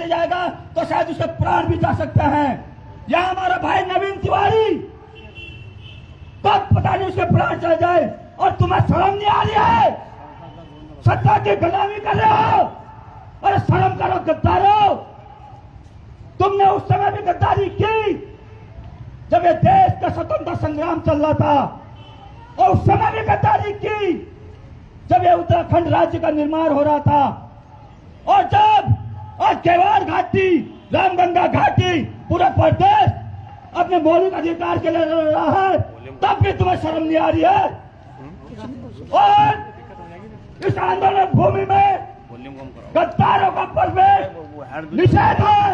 चले जाएगा तो शायद उसके प्राण भी जा सकते हैं। यहाँ हमारा भाई नवीन तिवारी, तब पता नहीं उसके प्राण चले जाए और तुम्हें शर्म नहीं आ रही है? सत्ता की गुलामी कर रहे हो? अरे शर्म करो गद्दारो। तुमने उस समय भी गद्दारी की जब ये देश का स्वतंत्रता संग्राम चल रहा था, और उस समय भी गद्दारी की जब ये उत्तराखंड राज्य का निर्माण हो रहा था, और जब आज केवाड़ घाटी, रामगंगा घाटी, पूरा प्रदेश अपने मौलिक अधिकार के लिए लड़ रहा है, तब भी तुम्हें शर्म नहीं आ रही है? और इस आंदोलन भूमि में गद्दारों का प्रवेश निषेध है।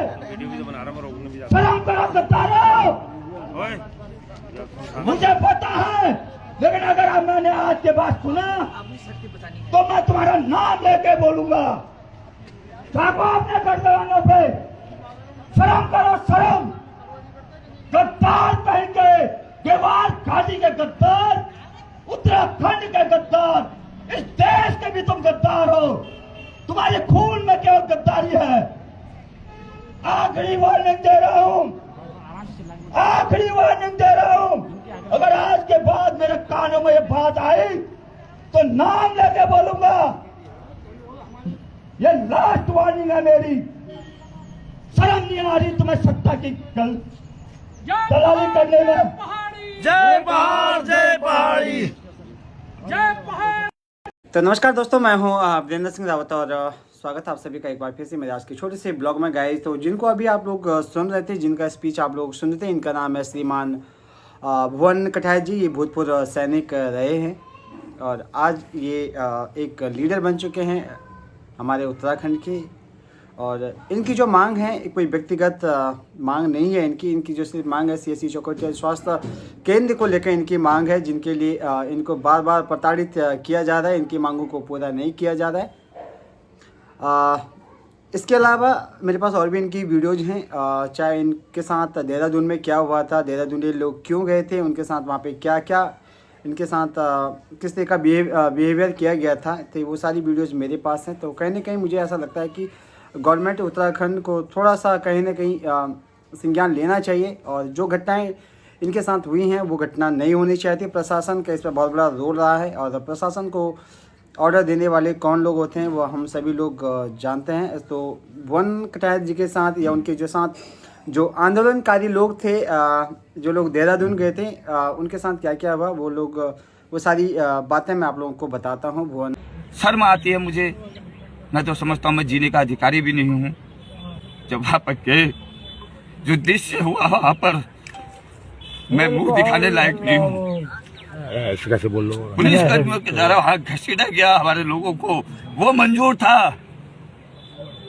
शर्म करो गद्दारों। मुझे पता है, लेकिन अगर मैंने आज के बाद सुना तो मैं तुम्हारा नाम लेके बोलूंगा। झाँको अपने गद्दारों पे, शर्म करो शर्म। गद्दार कहीं के, केवाड़ घाटी के गद्दार, उत्तराखंड के गद्दार, इस देश के भी तुम गद्दार हो। तुम्हारे खून में केवल गद्दारी है। आखिरी वार्निंग दे रहा हूं, आखिरी वार्निंग दे रहा हूं। अगर आज के बाद मेरे कानों में ये बात आई तो नाम लेके बोलूंगा। ये लास्ट वार्निंग है मेरी। शर्म नहीं आ रही तुम्हें सत्ता की दलाली करने में? जय पहाड़, जय पहाड़ी, जय पहाड़। तो नमस्कार दोस्तों, मैं हूं वीरेंद्र सिंह रावत और स्वागत है आप सभी का एक बार फिर से मेरे आज के छोटे से ब्लॉग में। गाइस, तो जिनको अभी आप लोग सुन रहे थे, जिनका स्पीच आप लोग सुन रहे थे, इनका नाम है श्रीमान भुवन कठारिया जी। ये भूतपूर्व सैनिक रहे हैं और आज ये एक लीडर बन चुके हैं हमारे उत्तराखंड के। और इनकी जो मांग है कोई व्यक्तिगत मांग नहीं है इनकी जो सिर्फ मांग है CSC चौकटिया स्वास्थ्य केंद्र को लेकर इनकी मांग है, जिनके लिए इनको बार बार प्रताड़ित किया जा रहा है। इनकी मांगों को पूरा नहीं किया जा रहा है। इसके अलावा मेरे पास और भी इनकी वीडियोज़ हैं, चाहे इनके साथ देहरादून में क्या हुआ था, देहरादून ये लोग क्यों गए थे, उनके साथ वहाँ पे क्या क्या इनके साथ किस तरह का बिहेवियर किया गया था, तो वो सारी वीडियोज़ मेरे पास हैं। तो कहीं ना कहीं मुझे ऐसा लगता है कि गवर्नमेंट उत्तराखंड को थोड़ा सा कहीं ना कहीं संज्ञान लेना चाहिए, और जो घटनाएं इनके साथ हुई हैं वो घटना नहीं होनी चाहिए। प्रशासन का इस पर बहुत बड़ा रोल रहा है, और प्रशासन को ऑर्डर देने वाले कौन लोग होते हैं वो हम सभी लोग जानते हैं। तो भुवन कठारिया जी के साथ या उनके जो साथ जो आंदोलनकारी लोग थे, जो लोग देहरादून गए थे, उनके साथ क्या क्या हुआ वो सारी बातें मैं आप लोगों को बताता हूँ। भुवन, शर्म आती है मुझे। मैं तो समझता हूँ मैं जीने का अधिकारी भी नहीं हूँ। जब वहाँ पर गए, जो दृश्य हुआ वहाँ पर, मैं मुंह दिखाने लायक नहीं हूँ। ऐसे कैसे बोल लो? पुलिस कर्मियों के द्वारा वहाँ घसीटा गया हमारे लोगों को, वो मंजूर था,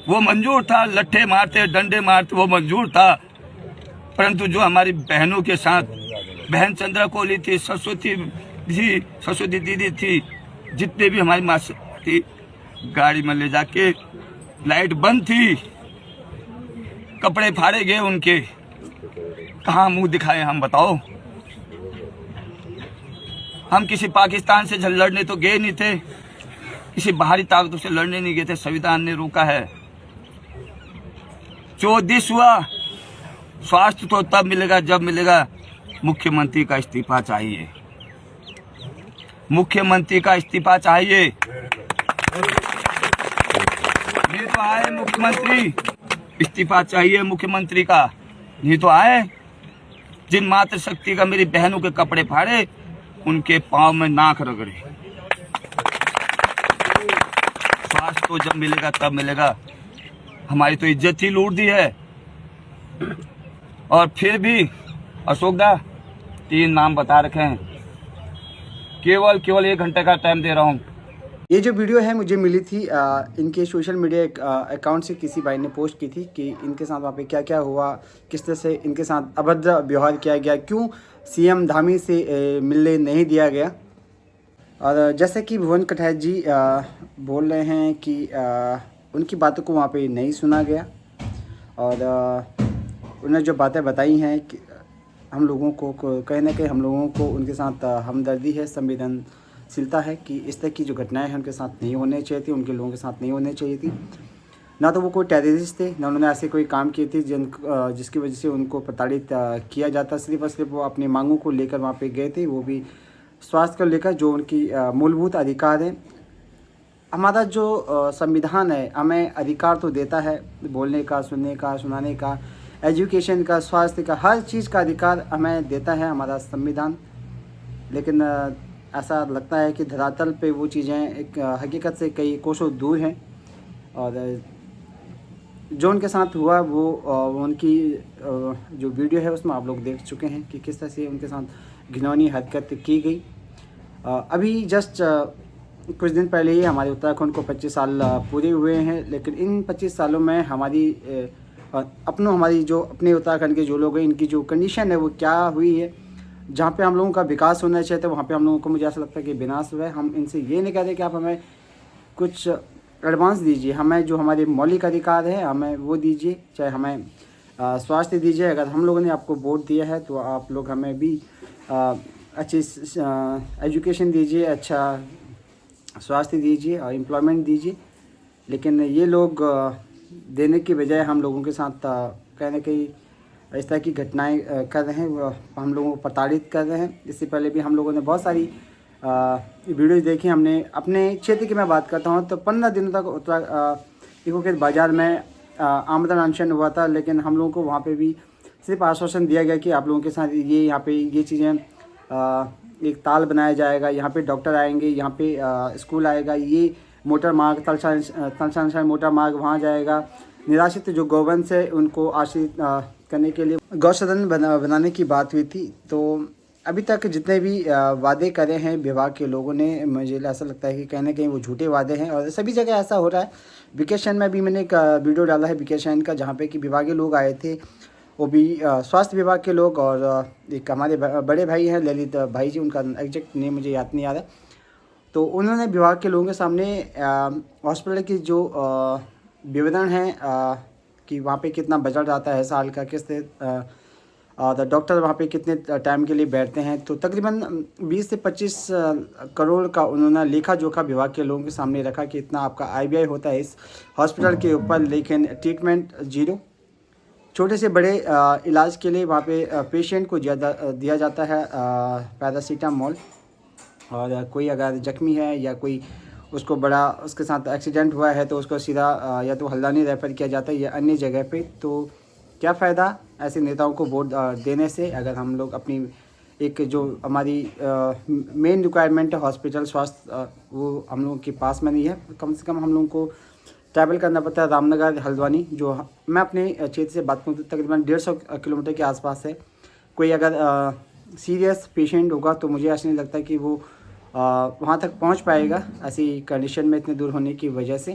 वो मंजूर था। लट्ठे मारते, डंडे मारते, वो मंजूर था। परंतु जो हमारी बहनों के साथ, बहन चंद्रा कोहली थी, सरस्वती दीदी थी, जितने भी हमारी माँ थी, गाड़ी में ले जाके, लाइट बंद थी, कपड़े फाड़े गए उनके। कहाँ मुंह दिखाए हम, बताओ? हम किसी पाकिस्तान से लड़ने तो गए नहीं थे, किसी बाहरी ताकतों से लड़ने नहीं गए थे। संविधान ने रोका है। 24 हुआ। स्वास्थ्य तो तब मिलेगा जब मिलेगा। मुख्यमंत्री का इस्तीफा चाहिए, मुख्यमंत्री का इस्तीफा चाहिए। नहीं तो आए मुख्यमंत्री, इस्तीफा चाहिए मुख्यमंत्री का। नहीं तो आए, जिन मातृ शक्ति का मेरी बहनों के कपड़े फाड़े, उनके पांव में नाक रगड़े। स्वास्थ्य तो जब मिलेगा तब मिलेगा। हमारी तो इज्जत ही लूट दी है। और फिर भी अशोक दा 3 नाम बता रखे हैं। केवल 1 घंटे का टाइम दे रहा हूँ। ये जो वीडियो है मुझे मिली थी इनके सोशल मीडिया अकाउंट से, किसी भाई ने पोस्ट की थी कि इनके साथ वहाँ पे क्या क्या हुआ, किस तरह से इनके साथ अभद्र व्यवहार किया गया, क्यों CM धामी से मिलने नहीं दिया गया। और जैसे कि भुवन कठारिया जी बोल रहे हैं कि उनकी बातों को वहाँ पे नहीं सुना गया, और उन्होंने जो बातें बताई हैं कि हम लोगों को कहीं ना कहीं हम लोगों को उनके साथ हमदर्दी है, संवेदनशीलता है कि इस तरह की जो घटनाएं हैं उनके साथ नहीं होने चाहिए थी, उनके लोगों के साथ नहीं होने चाहिए थी। ना तो वो कोई टेररिस्ट थे, ना उन्होंने ऐसे कोई काम किए थे जिसकी वजह से उनको प्रताड़ित किया जाता। सिर्फ और सिर्फ वो अपनी मांगों को लेकर वहाँ पे गए थे, वो भी स्वास्थ्य को लेकर, जो उनकी मूलभूत अधिकार है। हमारा जो संविधान है हमें अधिकार तो देता है बोलने का, सुनने का, सुनाने का, एजुकेशन का, स्वास्थ्य का, हर चीज़ का अधिकार हमें देता है हमारा संविधान। लेकिन ऐसा लगता है कि धरातल पे वो चीज़ें एक हकीकत से कई कोसों दूर हैं। और जो उनके साथ हुआ वो उनकी जो वीडियो है उसमें आप लोग देख चुके हैं कि किस तरह से उनके साथ घिनौनी हरकत की गई। अभी जस्ट कुछ दिन पहले ही हमारे उत्तराखंड को 25 साल पूरे हुए हैं, लेकिन इन 25 सालों में हमारी जो अपने उत्तराखंड के जो लोग हैं, इनकी जो कंडीशन है वो क्या हुई है। जहाँ पे हम लोगों का विकास होना चाहिए था वहाँ पे हम लोगों को, मुझे ऐसा लगता है कि विनाश हुआ है। हम इनसे ये नहीं कह रहे कि आप हमें कुछ एडवांस दीजिए, हमें जो हमारे मौलिक अधिकार है हमें वो दीजिए, चाहे हमें स्वास्थ्य दीजिए। अगर हम लोगों ने आपको वोट दिया है तो आप लोग हमें भी अच्छी एजुकेशन दीजिए, अच्छा स्वास्थ्य दीजिए और एम्प्लॉयमेंट दीजिए। लेकिन ये लोग देने की बजाय हम लोगों के साथ कहीं ना कहीं इस तरह की घटनाएं कर रहे हैं, हम लोगों को प्रताड़ित कर रहे हैं। इससे पहले भी हम लोगों ने बहुत सारी वीडियोज़ देखी। हमने अपने क्षेत्र की मैं बात करता हूँ तो 15 दिनों तक इको के बाज़ार में आमदन अनशन हुआ था, लेकिन हम लोगों को वहाँ पे भी सिर्फ आश्वासन दिया गया कि आप लोगों के साथ ये यहाँ पे ये चीज़ें एक ताल बनाया जाएगा, यहाँ पे डॉक्टर आएंगे, यहाँ पे स्कूल आएगा, ये मोटर मार्ग तलछान मोटर मार्ग वहाँ जाएगा। निराश्रित जो गौवंश है उनको आश्रित करने के लिए गौसदन बनाने की बात हुई थी। तो अभी तक जितने भी वादे करे हैं विभाग के लोगों ने, मुझे ऐसा लगता है कि कहीं ना कहीं वो झूठे वादे हैं और सभी जगह ऐसा हो रहा है। विकेशन में भी मैंने एक वीडियो डाला है विकेशन का, जहाँ पे कि विभागीय लोग आए थे, वो भी स्वास्थ्य विभाग के लोग, और एक हमारे बड़े भाई हैं ललित भाई जी, उनका एग्जैक्ट नेम मुझे याद नहीं आ रहा। तो उन्होंने विभाग के लोगों के सामने हॉस्पिटल की जो विवरण है कि वहाँ पे कितना बजट आता है साल का, किस और डॉक्टर वहाँ पे कितने टाइम के लिए बैठते हैं, तो तकरीबन 20 से 25 करोड़ का उन्होंने लेखा जोखा विभाग के लोगों के सामने रखा कि इतना आपका IBI होता है इस हॉस्पिटल के ऊपर, लेकिन ट्रीटमेंट जीरो। छोटे से बड़े इलाज के लिए वहाँ पे पेशेंट को ज़्यादा दिया जाता है पैरासीटामोल, और कोई अगर जख्मी है या कोई उसको बड़ा उसके साथ एक्सीडेंट हुआ है तो उसको सीधा या तो हल्द्वानी रेफर किया जाता है या अन्य जगह पे। तो क्या फ़ायदा ऐसे नेताओं को वोट देने से, अगर हम लोग अपनी एक जो हमारी मेन रिक्वायरमेंट है हॉस्पिटल स्वास्थ्य वो हम लोगों के पास में नहीं है। कम से कम हम लोगों को ट्रैवल करना पड़ता है रामनगर हल्द्वानी, जो मैं अपने क्षेत्र से बात करूँ तो तकरीबन 150 किलोमीटर के आसपास है। कोई अगर सीरियस पेशेंट होगा तो मुझे ऐसा नहीं लगता कि वो वहाँ तक पहुँच पाएगा ऐसी कंडीशन में इतने दूर होने की वजह से।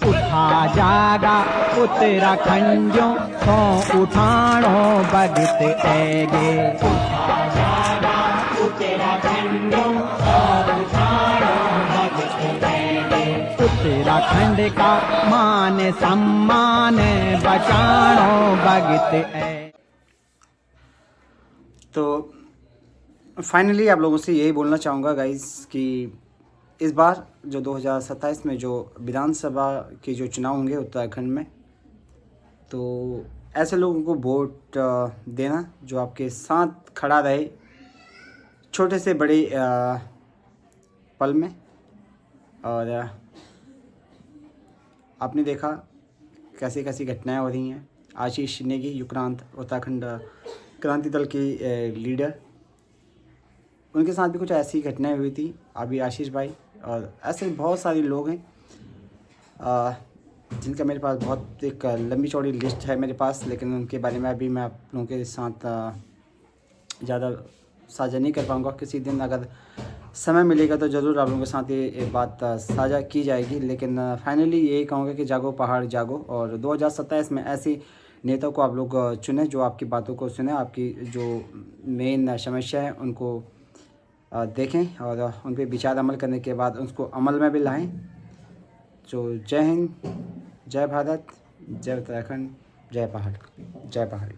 उठा जागा उत्तराखंडों तो उठाणो भगत ऐगे, उठा जागा उत्तराखंडों तो उठाणो भगत ऐगे, उत्तराखंड का मान सम्मान बचाणो भगत ऐगे। तो फाइनली आप लोगों से यही बोलना चाहूँगा गाइस कि इस बार जो 2027 में जो विधानसभा के जो चुनाव होंगे उत्तराखंड में, तो ऐसे लोगों को वोट देना जो आपके साथ खड़ा रहे छोटे से बड़े पल में। और आपने देखा कैसी कैसी घटनाएं हो रही हैं। आशीष नेगी युक्रांत उत्तराखंड क्रांति दल की लीडर, उनके साथ भी कुछ ऐसी घटनाएं हुई थी। अभी आशीष भाई और ऐसे बहुत सारे लोग हैं जिनका मेरे पास बहुत एक लंबी चौड़ी लिस्ट है मेरे पास, लेकिन उनके बारे में अभी मैं आप लोगों के साथ ज़्यादा साझा नहीं कर पाऊँगा। किसी दिन अगर समय मिलेगा तो ज़रूर आप लोगों के साथ ये बात साझा की जाएगी। लेकिन फाइनली यही कहूँगा कि जागो पहाड़ जागो, और 2027 में ऐसे नेताओं को आप लोग चुने जो आपकी बातों को सुने, आपकी जो मेन समस्या है उनको देखें और उन पर विचार अमल करने के बाद उसको अमल में भी लाएं। तो जय हिंद, जय भारत, जय उत्तराखंड, जय पहाड़, जय पहाड़ी।